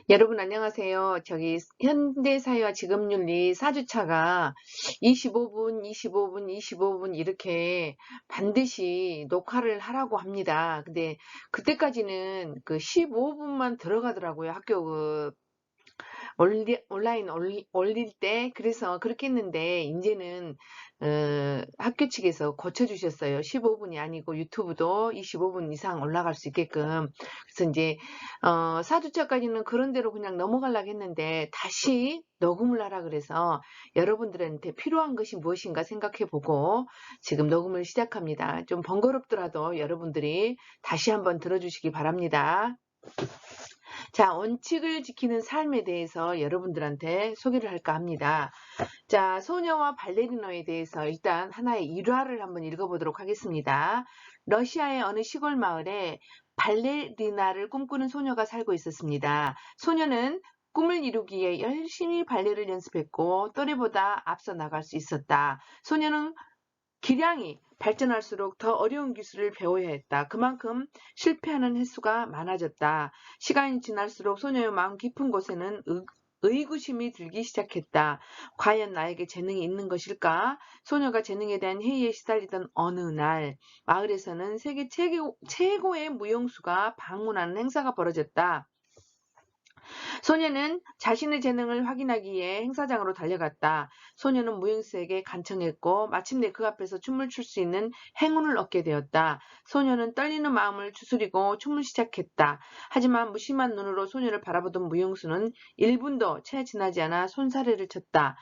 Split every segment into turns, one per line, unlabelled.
여러분 안녕하세요. 현대사회와 직업윤리 4주차가 25분, 25분, 25분 이렇게 반드시 녹화를 하라고 합니다. 근데 그때까지는 그 15분만 들어가더라고요. 학교 온라인 올릴 때. 그래서 그렇게 했는데 이제는 학교 측에서 고쳐주셨어요. 15분이 아니고 유튜브도 25분 이상 올라갈 수 있게끔. 그래서 이제 4주차까지는 그런 대로 그냥 넘어가려고 했는데 다시 녹음을 하라 그래서 여러분들한테 필요한 것이 무엇인가 생각해 보고 지금 녹음을 시작합니다. 좀 번거롭더라도 여러분들이 다시 한번 들어주시기 바랍니다. 자, 원칙을 지키는 삶에 대해서 여러분들한테 소개를 할까 합니다. 자, 소녀와 발레리노에 대해서 일단 하나의 일화를 한번 읽어보도록 하겠습니다. 러시아의 어느 시골 마을에 발레리나를 꿈꾸는 소녀가 살고 있었습니다. 소녀는 꿈을 이루기에 열심히 발레를 연습했고 또래보다 앞서 나갈 수 있었다. 소녀는 기량이 발전할수록 더 어려운 기술을 배워야 했다. 그만큼 실패하는 횟수가 많아졌다. 시간이 지날수록 소녀의 마음 깊은 곳에는 의구심이 들기 시작했다. 과연 나에게 재능이 있는 것일까? 소녀가 재능에 대한 회의에 시달리던 어느 날, 마을에서는 세계 최고의 무용수가 방문하는 행사가 벌어졌다. 소녀는 자신의 재능을 확인하기 위해 행사장으로 달려갔다. 소녀는 무용수에게 간청했고 마침내 그 앞에서 춤을 출 수 있는 행운을 얻게 되었다. 소녀는 떨리는 마음을 추스리고 춤을 시작했다. 하지만 무심한 눈으로 소녀를 바라보던 무용수는 1분도 채 지나지 않아 손사래를 쳤다.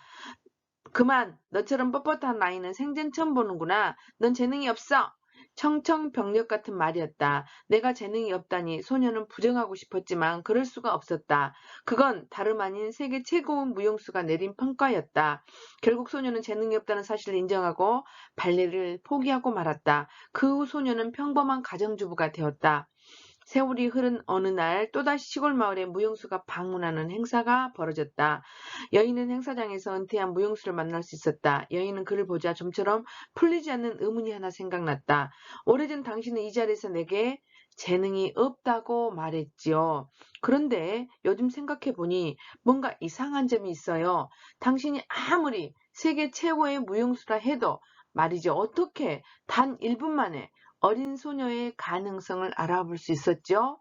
그만, 너처럼 뻣뻣한 아이는 생전 처음 보는구나. 넌 재능이 없어. 청청병력 같은 말이었다. 내가 재능이 없다니 소녀는 부정하고 싶었지만 그럴 수가 없었다. 그건 다름 아닌 세계 최고의 무용수가 내린 평가였다. 결국 소녀는 재능이 없다는 사실을 인정하고 발레를 포기하고 말았다. 그 후 소녀는 평범한 가정주부가 되었다. 세월이 흐른 어느 날 또다시 시골 마을에 무용수가 방문하는 행사가 벌어졌다. 여인은 행사장에서 은퇴한 무용수를 만날 수 있었다. 여인은 그를 보자 좀처럼 풀리지 않는 의문이 하나 생각났다. 오래전 당신은 이 자리에서 내게 재능이 없다고 말했지요. 그런데 요즘 생각해보니 뭔가 이상한 점이 있어요. 당신이 아무리 세계 최고의 무용수라 해도 말이죠. 어떻게 단 1분 만에 어린 소녀의 가능성을 알아볼 수 있었죠?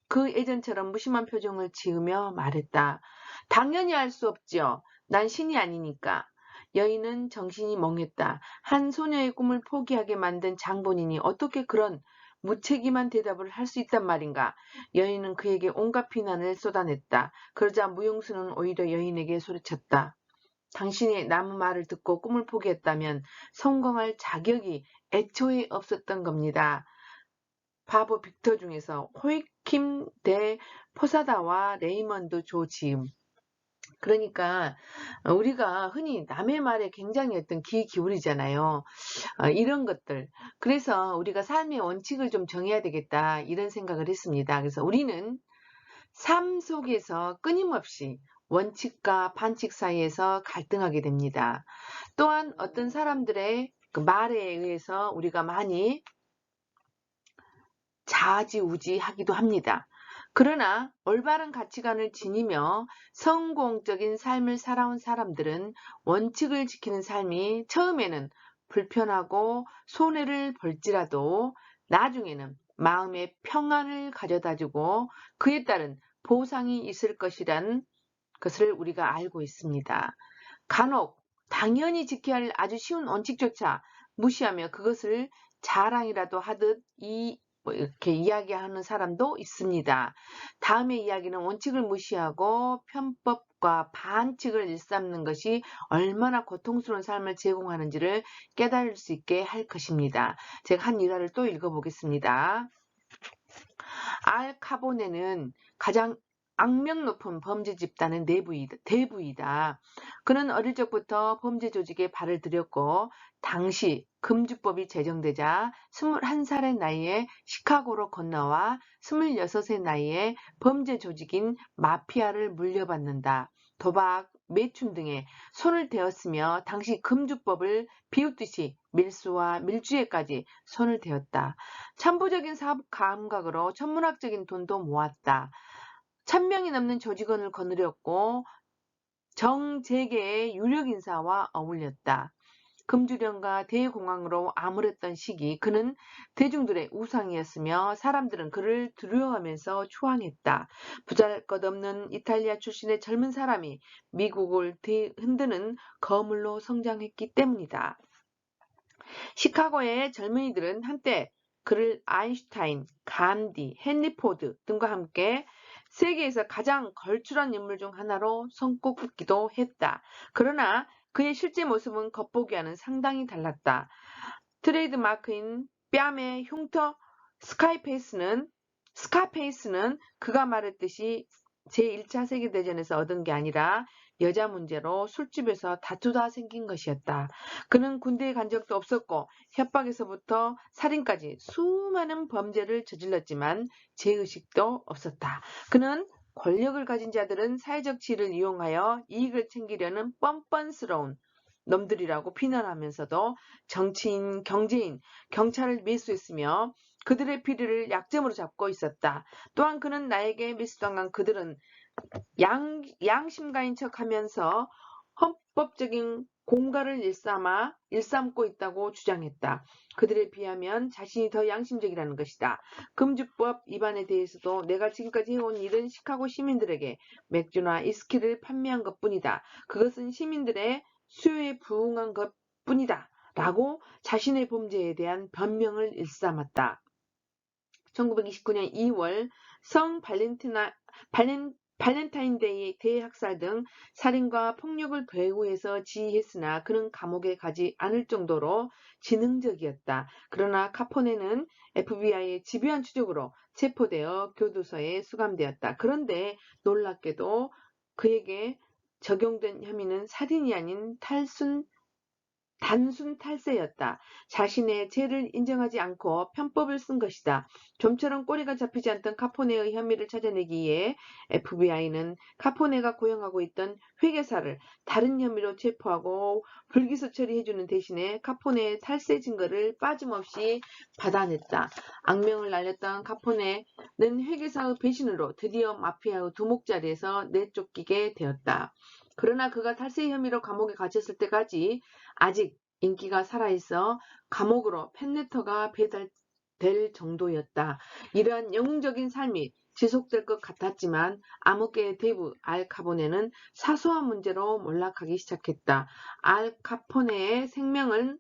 그 예전처럼 무심한 표정을 지으며 말했다. 당연히 알 수 없지요. 난 신이 아니니까. 여인은 정신이 멍했다. 한 소녀의 꿈을 포기하게 만든 장본인이 어떻게 그런 무책임한 대답을 할 수 있단 말인가. 여인은 그에게 온갖 비난을 쏟아냈다. 그러자 무용수는 오히려 여인에게 소리쳤다. 당신이 남 말을 듣고 꿈을 포기했다면 성공할 자격이 애초에 없었던 겁니다. 바보 빅터 중에서 호이킴 대 포사다와 레이먼드 조 지음. 그러니까 우리가 흔히 남의 말에 굉장히 귀 기울이잖아요. 이런 것들. 그래서 우리가 삶의 원칙을 좀 정해야 되겠다 이런 생각을 했습니다. 그래서 우리는 삶 속에서 끊임없이 원칙과 반칙 사이에서 갈등하게 됩니다. 또한 어떤 사람들의 그 말에 의해서 우리가 많이 좌지우지하기도 합니다. 그러나 올바른 가치관을 지니며 성공적인 삶을 살아온 사람들은 원칙을 지키는 삶이 처음에는 불편하고 손해를 볼지라도 나중에는 마음의 평안을 가져다주고 그에 따른 보상이 있을 것이란 것을 우리가 알고 있습니다. 간혹 당연히 지켜야 할 아주 쉬운 원칙조차 무시하며 그것을 자랑이라도 하듯 이렇게 이야기하는 사람도 있습니다. 다음의 이야기는 원칙을 무시하고 편법과 반칙을 일삼는 것이 얼마나 고통스러운 삶을 제공하는지를 깨달을 수 있게 할 것입니다. 제가 한 일화를 또 읽어보겠습니다. 알 카보네는 가장 악명 높은 범죄 집단의 대부이다. 그는 어릴 적부터 범죄 조직에 발을 들였고 당시 금주법이 제정되자 21살의 나이에 시카고로 건너와 26의 나이에 범죄 조직인 마피아를 물려받는다. 도박, 매춘 등에 손을 대었으며 당시 금주법을 비웃듯이 밀수와 밀주에까지 손을 대었다. 천부적인 사업 감각으로 천문학적인 돈도 모았다. 1000명이 넘는 조직원을 거느렸고 정재계의 유력 인사와 어울렸다. 금주령과 대공황으로 암울했던 시기 그는 대중들의 우상이었으며 사람들은 그를 두려워하면서 추앙했다. 보잘것없는 이탈리아 출신의 젊은 사람이 미국을 흔드는 거물로 성장했기 때문이다. 시카고의 젊은이들은 한때 그를 아인슈타인, 간디, 헨리 포드 등과 함께 세계에서 가장 걸출한 인물 중 하나로 손꼽기도 했다. 그러나 그의 실제 모습은 겉보기와는 상당히 달랐다. 트레이드 마크인 뺨의 흉터 스카페이스는 그가 말했듯이 제1차 세계대전에서 얻은 게 아니라 여자 문제로 술집에서 다투다 생긴 것이었다. 그는 군대에 간 적도 없었고 협박에서부터 살인까지 수많은 범죄를 저질렀지만 죄의식도 없었다. 그는 권력을 가진 자들은 사회적 지위를 이용하여 이익을 챙기려는 뻔뻔스러운 놈들이라고 비난하면서도 정치인, 경제인, 경찰을 매수했으며 그들의 비리를 약점으로 잡고 있었다. 또한 그는 나에게 매수당한 그들은 양심가인 척하면서 헌법적인 공갈을 일삼고 있다고 주장했다. 그들에 비하면 자신이 더 양심적이라는 것이다. 금주법 위반에 대해서도 내가 지금까지 해온 일은 시카고 시민들에게 맥주나 위스키를 판매한 것뿐이다. 그것은 시민들의 수요에 부응한 것뿐이다. 라고 자신의 범죄에 대한 변명을 일삼았다. 1929년 2월 성 발렌타인데이 대학살 등 살인과 폭력을 배후에서 지휘했으나 그는 감옥에 가지 않을 정도로 지능적이었다. 그러나 카포네는 FBI의 집요한 추적으로 체포되어 교도소에 수감되었다. 그런데 놀랍게도 그에게 적용된 혐의는 살인이 아닌 단순 탈세였다. 자신의 죄를 인정하지 않고 편법을 쓴 것이다. 좀처럼 꼬리가 잡히지 않던 카포네의 혐의를 찾아내기 위해 FBI는 카포네가 고용하고 있던 회계사를 다른 혐의로 체포하고 불기소 처리해주는 대신에 카포네의 탈세 증거를 빠짐없이 받아냈다. 악명을 날렸던 카포네는 회계사의 배신으로 드디어 마피아의 두목자리에서 내쫓기게 되었다. 그러나 그가 탈세 혐의로 감옥에 갇혔을 때까지 아직 인기가 살아있어 감옥으로 팬레터가 배달될 정도였다. 이러한 영웅적인 삶이 지속될 것 같았지만 암흑계의 대부 알 카포네는 사소한 문제로 몰락하기 시작했다. 알 카포네의 생명을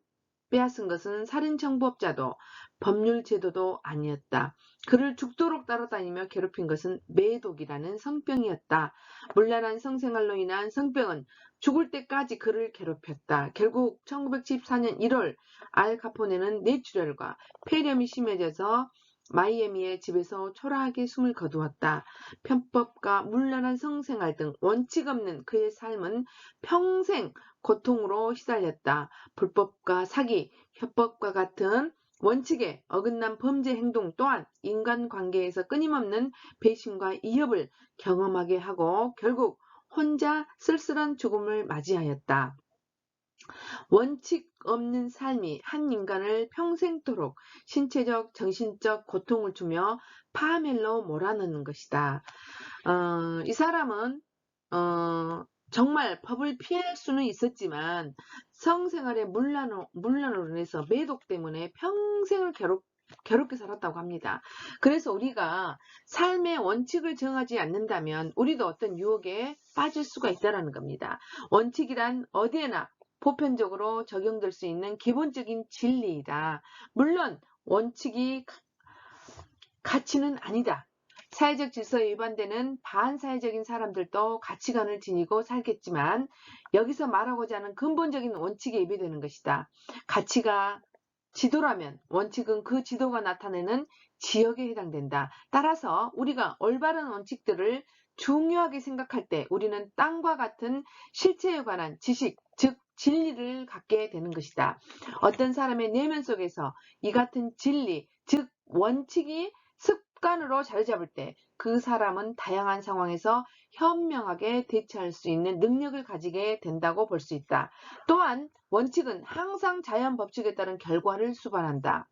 빼앗은 것은 살인청부업자도 법률 제도도 아니었다. 그를 죽도록 따라다니며 괴롭힌 것은 매독이라는 성병이었다. 문란한 성생활로 인한 성병은 죽을 때까지 그를 괴롭혔다. 결국 1974년 1월 알 카포네는 뇌출혈과 폐렴이 심해져서 마이애미의 집에서 초라하게 숨을 거두었다. 편법과 문란한 성생활 등 원칙 없는 그의 삶은 평생 고통으로 시달렸다. 불법과 사기, 협박과 같은 원칙에 어긋난 범죄 행동 또한 인간관계에서 끊임없는 배신과 이협을 경험하게 하고 결국 혼자 쓸쓸한 죽음을 맞이하였다. 원칙 없는 삶이 한 인간을 평생토록 신체적, 정신적 고통을 주며 파멸로 몰아넣는 것이다. 이 사람은 정말 법을 피할 수는 있었지만 성생활의 문란으로 인해서 매독 때문에 평생을 괴롭게 살았다고 합니다. 그래서 우리가 삶의 원칙을 정하지 않는다면 우리도 어떤 유혹에 빠질 수가 있다는 겁니다. 원칙이란 어디에나 보편적으로 적용될 수 있는 기본적인 진리이다. 물론 원칙이 가치는 아니다. 사회적 질서에 위반되는 반사회적인 사람들도 가치관을 지니고 살겠지만 여기서 말하고자 하는 근본적인 원칙에 위배되는 것이다. 가치가 지도라면 원칙은 그 지도가 나타내는 지역에 해당된다. 따라서 우리가 올바른 원칙들을 중요하게 생각할 때 우리는 땅과 같은 실체에 관한 지식, 즉 진리를 갖게 되는 것이다. 어떤 사람의 내면 속에서 이 같은 진리, 즉 원칙이 습관으로 자리 잡을 때 그 사람은 다양한 상황에서 현명하게 대처할 수 있는 능력을 가지게 된다고 볼 수 있다. 또한 원칙은 항상 자연 법칙에 따른 결과를 수반한다.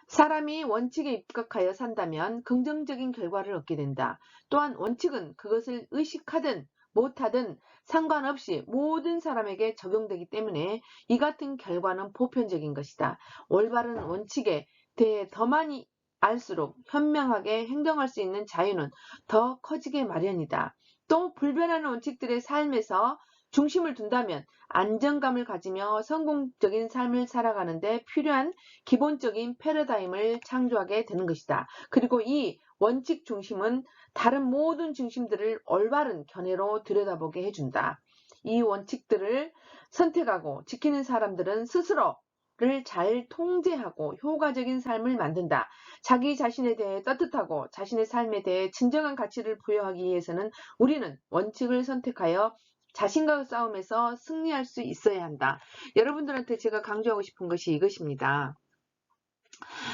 사람이 원칙에 입각하여 산다면 긍정적인 결과를 얻게 된다. 또한 원칙은 그것을 의식하든 못하든 상관없이 모든 사람에게 적용되기 때문에 이 같은 결과는 보편적인 것이다. 올바른 원칙에 대해 더 많이 알수록 현명하게 행동할 수 있는 자유는 더 커지게 마련이다. 또 불변하는 원칙들의 삶에서 중심을 둔다면 안정감을 가지며 성공적인 삶을 살아가는데 필요한 기본적인 패러다임을 창조하게 되는 것이다. 그리고 이 원칙 중심은 다른 모든 중심들을 올바른 견해로 들여다보게 해준다. 이 원칙들을 선택하고 지키는 사람들은 스스로를 잘 통제하고 효과적인 삶을 만든다. 자기 자신에 대해 떳떳하고 자신의 삶에 대해 진정한 가치를 부여하기 위해서는 우리는 원칙을 선택하여 자신과 싸움에서 승리할 수 있어야 한다. 여러분들한테 제가 강조하고 싶은 것이 이것입니다.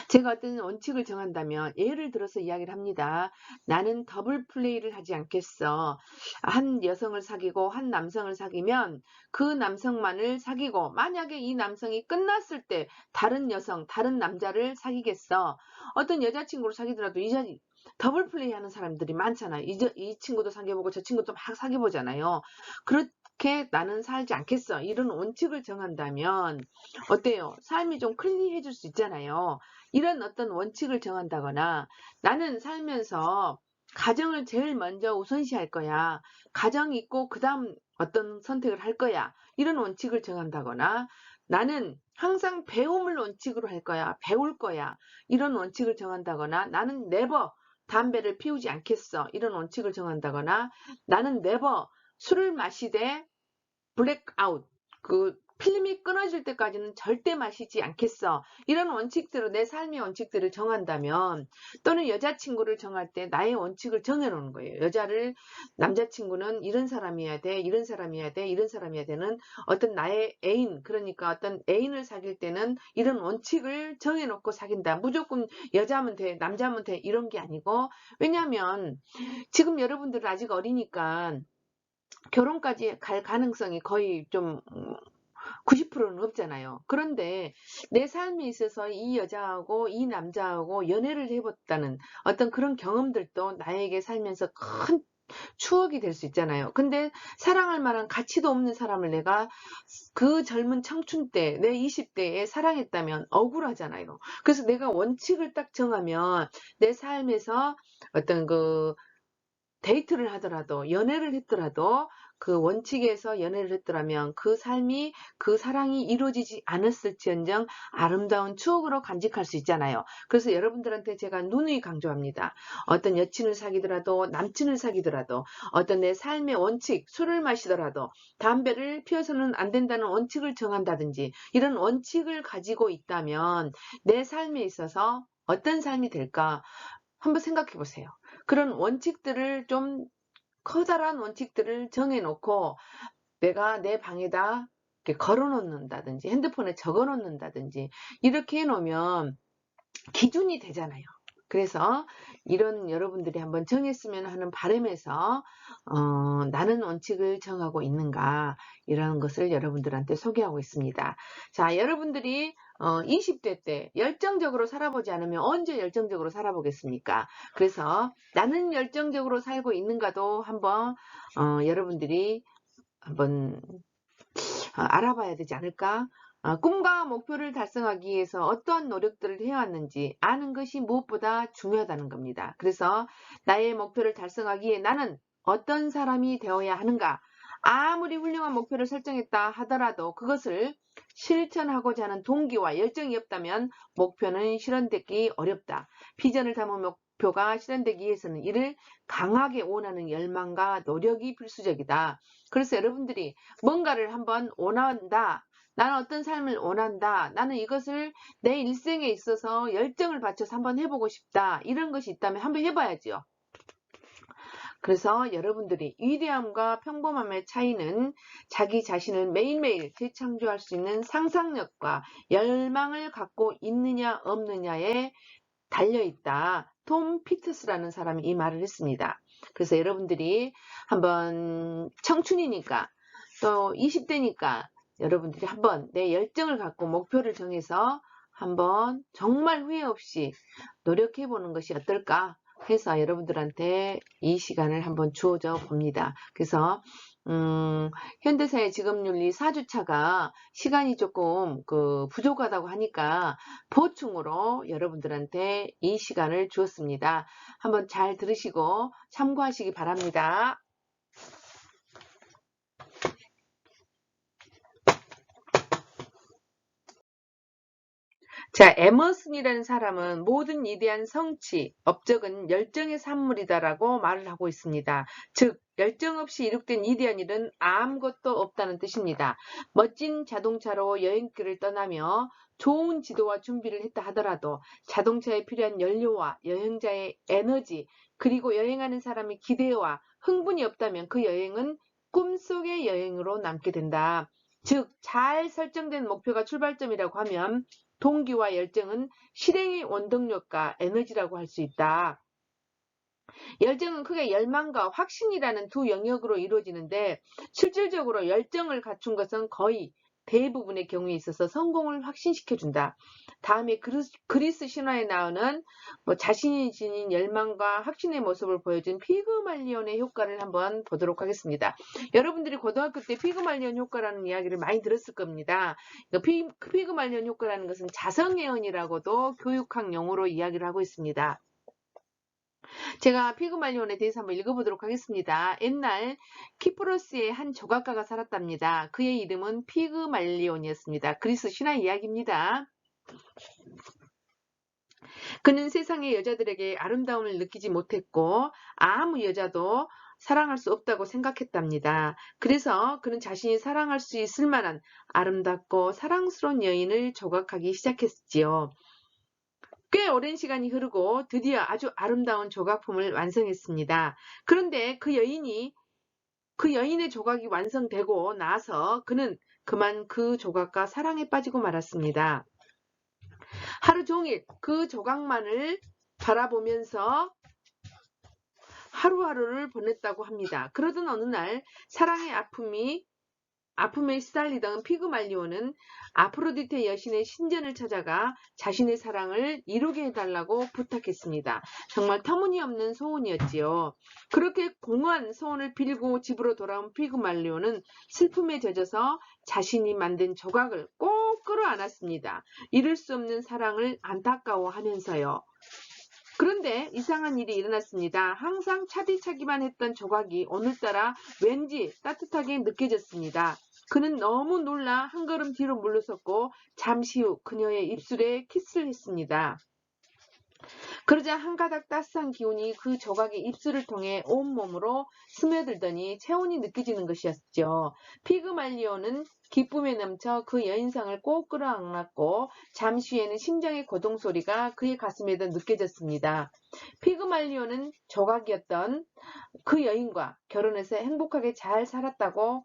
제가 어떤 원칙을 정한다면 예를 들어서 이야기를 합니다. 나는 더블 플레이를 하지 않겠어. 한 여성을 사귀고 한 남성을 사귀면 그 남성만을 사귀고 만약에 이 남성이 끝났을 때 다른 여성, 다른 남자를 사귀겠어. 어떤 여자친구를 사귀더라도 이제 더블 플레이 하는 사람들이 많잖아요. 이 친구도 사귀어보고 저 친구도 막 사귀어보잖아요. 그렇게 나는 살지 않겠어. 이런 원칙을 정한다면 어때요? 삶이 좀 클리해질 수 있잖아요. 이런 어떤 원칙을 정한다거나 나는 살면서 가정을 제일 먼저 우선시할 거야. 가정이 있고 그 다음 어떤 선택을 할 거야. 이런 원칙을 정한다거나 나는 항상 배움을 원칙으로 할 거야. 배울 거야. 이런 원칙을 정한다거나 나는 never 담배를 피우지 않겠어. 이런 원칙을 정한다거나 나는 never 술을 마시되 블랙아웃, 필름이 끊어질 때까지는 절대 마시지 않겠어. 이런 원칙대로 내 삶의 원칙들을 정한다면 또는 여자친구를 정할 때 나의 원칙을 정해놓는 거예요. 남자친구는 이런 사람이어야 돼, 이런 사람이어야 돼, 이런 사람이어야 되는 어떤 나의 애인, 그러니까 어떤 애인을 사귈 때는 이런 원칙을 정해놓고 사귄다. 무조건 여자면 돼, 남자면 돼, 이런 게 아니고 왜냐하면 지금 여러분들은 아직 어리니까 결혼까지 갈 가능성이 거의 좀 90%는 없잖아요. 그런데 내 삶에 있어서 이 여자하고 이 남자하고 연애를 해봤다는 어떤 그런 경험들도 나에게 살면서 큰 추억이 될 수 있잖아요. 근데 사랑할 만한 가치도 없는 사람을 내가 그 젊은 청춘 때, 내 20대에 사랑했다면 억울하잖아요. 그래서 내가 원칙을 딱 정하면 내 삶에서 어떤 데이트를 하더라도 연애를 했더라도 그 원칙에서 연애를 했더라면 그 삶이 그 사랑이 이루어지지 않았을지언정 아름다운 추억으로 간직할 수 있잖아요. 그래서 여러분들한테 제가 누누이 강조합니다. 어떤 여친을 사귀더라도 남친을 사귀더라도 어떤 내 삶의 원칙, 술을 마시더라도 담배를 피워서는 안 된다는 원칙을 정한다든지 이런 원칙을 가지고 있다면 내 삶에 있어서 어떤 삶이 될까 한번 생각해 보세요. 그런 원칙들을 좀 커다란 원칙들을 정해놓고 내가 내 방에다 이렇게 걸어놓는다든지 핸드폰에 적어놓는다든지 이렇게 해놓으면 기준이 되잖아요. 그래서 이런 여러분들이 한번 정했으면 하는 바람에서 나는 원칙을 정하고 있는가 이런 것을 여러분들한테 소개하고 있습니다. 자, 여러분들이 20대 때 열정적으로 살아보지 않으면 언제 열정적으로 살아보겠습니까? 그래서 나는 열정적으로 살고 있는가도 한번 여러분들이 한번 알아봐야 되지 않을까? 꿈과 목표를 달성하기 위해서 어떠한 노력들을 해왔는지 아는 것이 무엇보다 중요하다는 겁니다. 그래서 나의 목표를 달성하기에 나는 어떤 사람이 되어야 하는가? 아무리 훌륭한 목표를 설정했다 하더라도 그것을 실천하고자 하는 동기와 열정이 없다면 목표는 실현되기 어렵다. 비전을 담은 목표가 실현되기 위해서는 이를 강하게 원하는 열망과 노력이 필수적이다. 그래서 여러분들이 뭔가를 한번 원한다. 나는 어떤 삶을 원한다. 나는 이것을 내 일생에 있어서 열정을 바쳐서 한번 해보고 싶다. 이런 것이 있다면 한번 해봐야죠. 그래서 여러분들이 위대함과 평범함의 차이는 자기 자신을 매일매일 재창조할 수 있는 상상력과 열망을 갖고 있느냐 없느냐에 달려있다. 톰 피터스라는 사람이 이 말을 했습니다. 그래서 여러분들이 한번 청춘이니까 또 20대니까 여러분들이 한번 내 열정을 갖고 목표를 정해서 한번 정말 후회 없이 노력해 보는 것이 어떨까 해서 여러분들한테 이 시간을 한번 주어져 봅니다. 그래서 현대사회 직업윤리 4주차가 시간이 조금 부족하다고 하니까 보충으로 여러분들한테 이 시간을 주었습니다. 한번 잘 들으시고 참고하시기 바랍니다. 자, 에머슨이라는 사람은 모든 위대한 성취, 업적은 열정의 산물이다라고 말을 하고 있습니다. 즉, 열정 없이 이룩된 위대한 일은 아무것도 없다는 뜻입니다. 멋진 자동차로 여행길을 떠나며 좋은 지도와 준비를 했다 하더라도 자동차에 필요한 연료와 여행자의 에너지, 그리고 여행하는 사람의 기대와 흥분이 없다면 그 여행은 꿈속의 여행으로 남게 된다. 즉, 잘 설정된 목표가 출발점이라고 하면 동기와 열정은 실행의 원동력과 에너지라고 할 수 있다. 열정은 크게 열망과 확신이라는 두 영역으로 이루어지는데 실질적으로 열정을 갖춘 것은 거의 대부분의 경우에 있어서 성공을 확신시켜준다. 다음에 그리스 신화에 나오는 자신이 지닌 열망과 확신의 모습을 보여준 피그말리온의 효과를 한번 보도록 하겠습니다. 여러분들이 고등학교 때 피그말리온 효과라는 이야기를 많이 들었을 겁니다. 피그말리온 효과라는 것은 자성애언이라고도 교육학 용어로 이야기를 하고 있습니다. 제가 피그말리온에 대해서 한번 읽어보도록 하겠습니다. 옛날 키프로스의 한 조각가가 살았답니다. 그의 이름은 피그말리온이었습니다. 그리스 신화 이야기입니다. 그는 세상의 여자들에게 아름다움을 느끼지 못했고 아무 여자도 사랑할 수 없다고 생각했답니다. 그래서 그는 자신이 사랑할 수 있을 만한 아름답고 사랑스러운 여인을 조각하기 시작했지요. 꽤 오랜 시간이 흐르고 드디어 아주 아름다운 조각품을 완성했습니다. 그런데 그 여인의 조각이 완성되고 나서 그는 그만 그 조각과 사랑에 빠지고 말았습니다. 하루 종일 그 조각만을 바라보면서 하루하루를 보냈다고 합니다. 그러던 어느 날 사랑의 아픔에 시달리던 피그말리온은 아프로디테 여신의 신전을 찾아가 자신의 사랑을 이루게 해달라고 부탁했습니다. 정말 터무니없는 소원이었지요. 그렇게 공허한 소원을 빌고 집으로 돌아온 피그말리온은 슬픔에 젖어서 자신이 만든 조각을 꼭 끌어안았습니다. 이룰 수 없는 사랑을 안타까워하면서요. 그런데 이상한 일이 일어났습니다. 항상 차디차기만 했던 조각이 오늘따라 왠지 따뜻하게 느껴졌습니다. 그는 너무 놀라 한 걸음 뒤로 물러섰고 잠시 후 그녀의 입술에 키스를 했습니다. 그러자 한 가닥 따스한 기운이 그 조각의 입술을 통해 온몸으로 스며들더니 체온이 느껴지는 것이었죠. 피그말리온은 기쁨에 넘쳐 그 여인상을 꼭 끌어안았고 잠시 후에는 심장의 고동 소리가 그의 가슴에도 느껴졌습니다. 피그말리온은 조각이었던 그 여인과 결혼해서 행복하게 잘 살았다고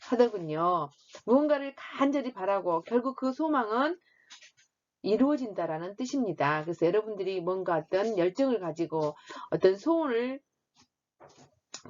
하더군요. 무언가를 간절히 바라고 결국 그 소망은 이루어진다라는 뜻입니다. 그래서 여러분들이 뭔가 어떤 열정을 가지고 어떤 소원을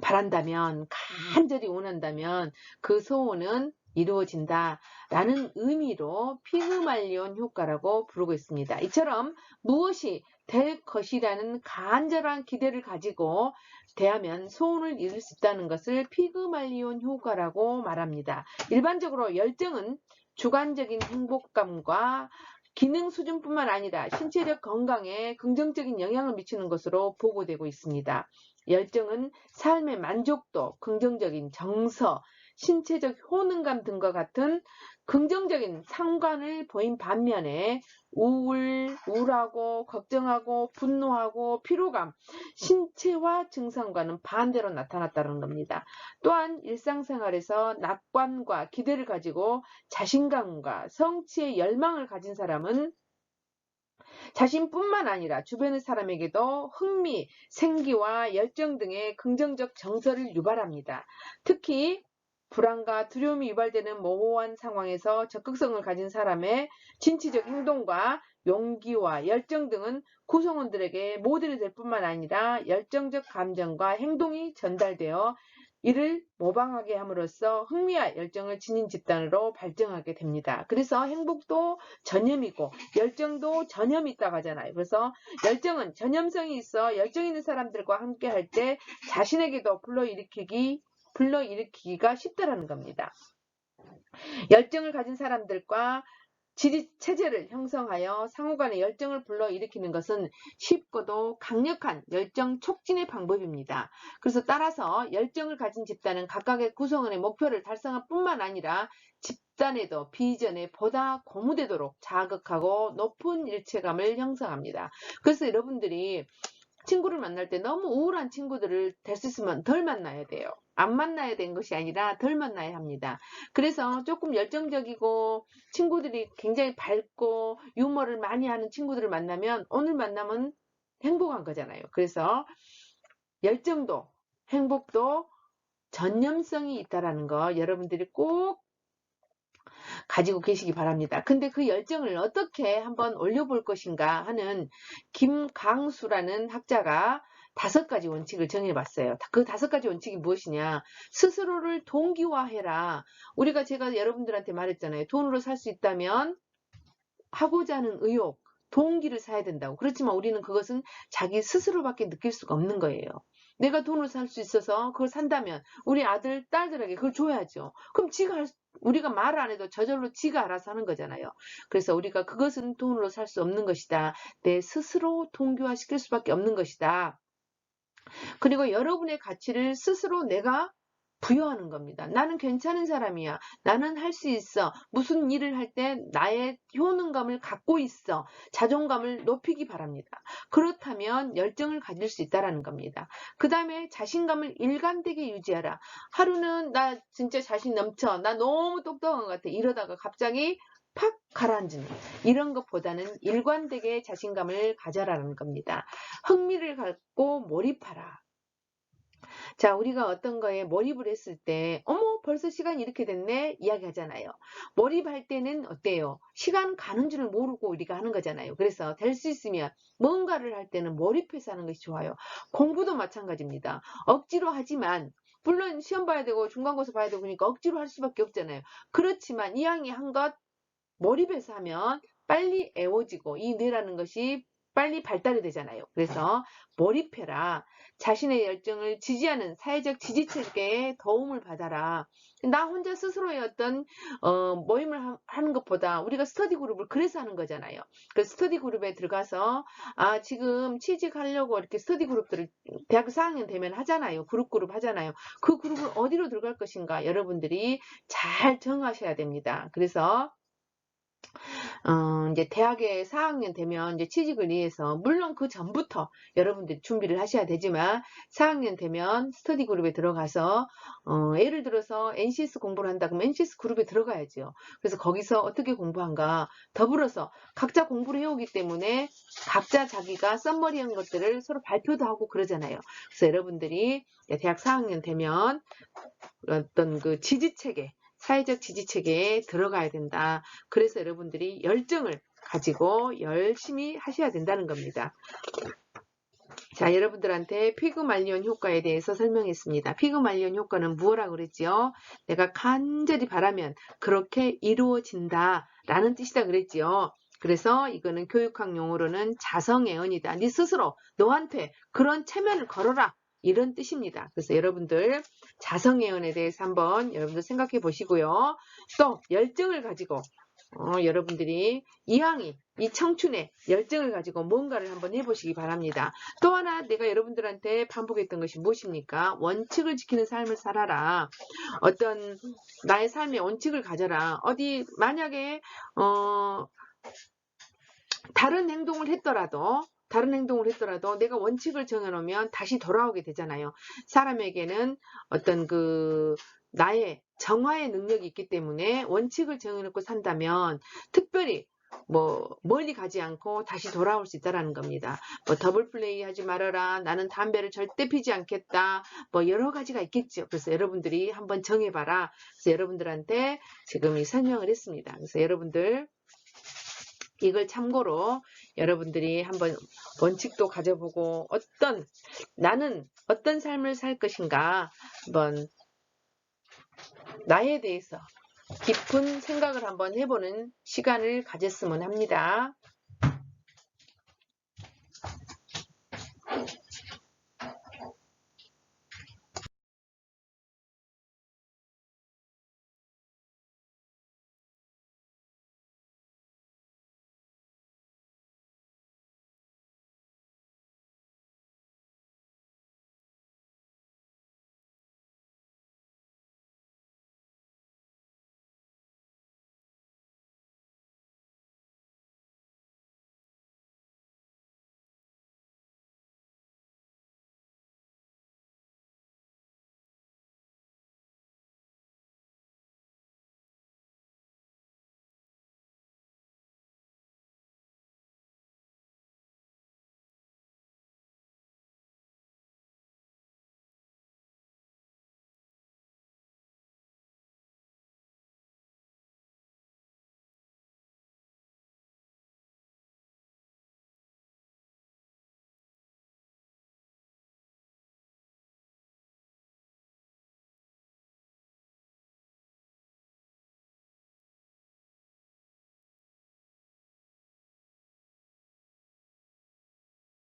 바란다면, 간절히 원한다면 그 소원은 이루어진다라는 의미로 피그말리온 효과라고 부르고 있습니다. 이처럼 무엇이 될 것이라는 간절한 기대를 가지고 대하면 소원을 이룰 수 있다는 것을 피그말리온 효과라고 말합니다. 일반적으로 열정은 주관적인 행복감과 기능 수준뿐만 아니라 신체적 건강에 긍정적인 영향을 미치는 것으로 보고되고 있습니다. 열정은 삶의 만족도, 긍정적인 정서, 신체적 효능감 등과 같은 긍정적인 상관을 보인 반면에 우울하고 걱정하고 분노하고 피로감, 신체화 증상과는 반대로 나타났다는 겁니다. 또한 일상생활에서 낙관과 기대를 가지고 자신감과 성취의 열망을 가진 사람은 자신뿐만 아니라 주변의 사람에게도 흥미, 생기와 열정 등의 긍정적 정서를 유발합니다. 특히 불안과 두려움이 유발되는 모호한 상황에서 적극성을 가진 사람의 진취적 행동과 용기와 열정 등은 구성원들에게 모델이 될 뿐만 아니라 열정적 감정과 행동이 전달되어 이를 모방하게 함으로써 흥미와 열정을 지닌 집단으로 발전하게 됩니다. 그래서 행복도 전염이고 열정도 전염이 있다고 하잖아요. 그래서 열정은 전염성이 있어 열정 있는 사람들과 함께 할 때 자신에게도 불러일으키기가 쉽다라는 겁니다. 열정을 가진 사람들과 지리체제를 형성하여 상호간의 열정을 불러일으키는 것은 쉽고도 강력한 열정 촉진의 방법입니다. 그래서 따라서 열정을 가진 집단은 각각의 구성원의 목표를 달성할 뿐만 아니라 집단에도 비전에 보다 고무되도록 자극하고 높은 일체감을 형성합니다. 그래서 여러분들이 친구를 만날 때 너무 우울한 친구들을 될 수 있으면 덜 만나야 돼요. 안 만나야 되는 것이 아니라 덜 만나야 합니다. 그래서 조금 열정적이고 친구들이 굉장히 밝고 유머를 많이 하는 친구들을 만나면 오늘 만남은 행복한 거잖아요. 그래서 열정도 행복도 전염성이 있다라는 거 여러분들이 꼭 가지고 계시기 바랍니다. 근데 그 열정을 어떻게 한번 올려볼 것인가 하는 김강수라는 학자가 5가지 원칙을 정해봤어요. 그 5가지 원칙이 무엇이냐? 스스로를 동기화해라. 제가 여러분들한테 말했잖아요. 돈으로 살 수 있다면 하고자 하는 의욕, 동기를 사야 된다고. 그렇지만 우리는 그것은 자기 스스로밖에 느낄 수가 없는 거예요. 내가 돈을 살 수 있어서 그걸 산다면 우리 아들, 딸들에게 그걸 줘야죠. 그럼 우리가 말 안 해도 저절로 지가 알아서 하는 거잖아요. 그래서 우리가 그것은 돈으로 살 수 없는 것이다. 내 스스로 동기화시킬 수밖에 없는 것이다. 그리고 여러분의 가치를 스스로 내가 부여하는 겁니다. 나는 괜찮은 사람이야. 나는 할 수 있어. 무슨 일을 할 때 나의 효능감을 갖고 있어. 자존감을 높이기 바랍니다. 그렇다면 열정을 가질 수 있다는 겁니다. 그 다음에 자신감을 일관되게 유지하라. 하루는 나 진짜 자신 넘쳐. 나 너무 똑똑한 것 같아. 이러다가 갑자기 팍 가라앉는 이런 것보다는 일관되게 자신감을 가져라는 겁니다. 흥미를 갖고 몰입하라. 자, 우리가 어떤 거에 몰입을 했을 때 어머 벌써 시간이 이렇게 됐네 이야기하잖아요. 몰입할 때는 어때요? 시간 가는 줄을 모르고 우리가 하는 거잖아요. 그래서 될 수 있으면 뭔가를 할 때는 몰입해서 하는 것이 좋아요. 공부도 마찬가지입니다. 억지로 하지만 물론 시험 봐야 되고 중간고사 봐야 되고 그러니까 억지로 할 수밖에 없잖아요. 그렇지만 이왕이 한 것 몰입해서 하면 빨리 애워지고 이 뇌라는 것이 빨리 발달이 되잖아요. 그래서 몰입해라. 자신의 열정을 지지하는 사회적 지지체계에 도움을 받아라. 나 혼자 스스로의 어떤 모임을 하는 것보다 우리가 스터디 그룹을 그래서 하는 거잖아요. 그 스터디 그룹에 들어가서 지금 취직하려고 이렇게 스터디 그룹들을 대학교 4학년 되면 하잖아요. 그룹 하잖아요. 그 그룹을 어디로 들어갈 것인가 여러분들이 잘 정하셔야 됩니다. 그래서 이제 대학에 4학년 되면 이제 취직을 위해서 물론 그 전부터 여러분들이 준비를 하셔야 되지만 4학년 되면 스터디 그룹에 들어가서 예를 들어서 NCS 공부를 한다 그러면 NCS 그룹에 들어가야죠. 그래서 거기서 어떻게 공부한가 더불어서 각자 공부를 해오기 때문에 각자 자기가 썸머리한 것들을 서로 발표도 하고 그러잖아요. 그래서 여러분들이 대학 4학년 되면 어떤 그 지지체계 사회적 지지체계에 들어가야 된다. 그래서 여러분들이 열정을 가지고 열심히 하셔야 된다는 겁니다. 자, 여러분들한테 피그말리온 효과에 대해서 설명했습니다. 피그말리온 효과는 무엇라고 그랬지요? 내가 간절히 바라면 그렇게 이루어진다 라는 뜻이다 그랬지요. 그래서 이거는 교육학 용어로는 자성애언이다. 네 스스로 너한테 그런 체면을 걸어라. 이런 뜻입니다. 그래서 여러분들 자성애언에 대해서 한번 여러분들 생각해 보시고요. 또 열정을 가지고 여러분들이 이왕이 이 청춘의 열정을 가지고 뭔가를 한번 해보시기 바랍니다. 또 하나 내가 여러분들한테 반복했던 것이 무엇입니까? 원칙을 지키는 삶을 살아라. 어떤 나의 삶의 원칙을 가져라. 어디 만약에 다른 행동을 했더라도 내가 원칙을 정해놓으면 다시 돌아오게 되잖아요. 사람에게는 어떤 나의 정화의 능력이 있기 때문에 원칙을 정해놓고 산다면 특별히 멀리 가지 않고 다시 돌아올 수 있다는 겁니다. 더블 플레이 하지 말아라. 나는 담배를 절대 피지 않겠다. 여러 가지가 있겠죠. 그래서 여러분들이 한번 정해봐라. 그래서 여러분들한테 지금 이 설명을 했습니다. 그래서 여러분들 이걸 참고로 여러분들이 한번 원칙도 가져보고 나는 어떤 삶을 살 것인가 한번 나에 대해서 깊은 생각을 한번 해보는 시간을 가졌으면 합니다.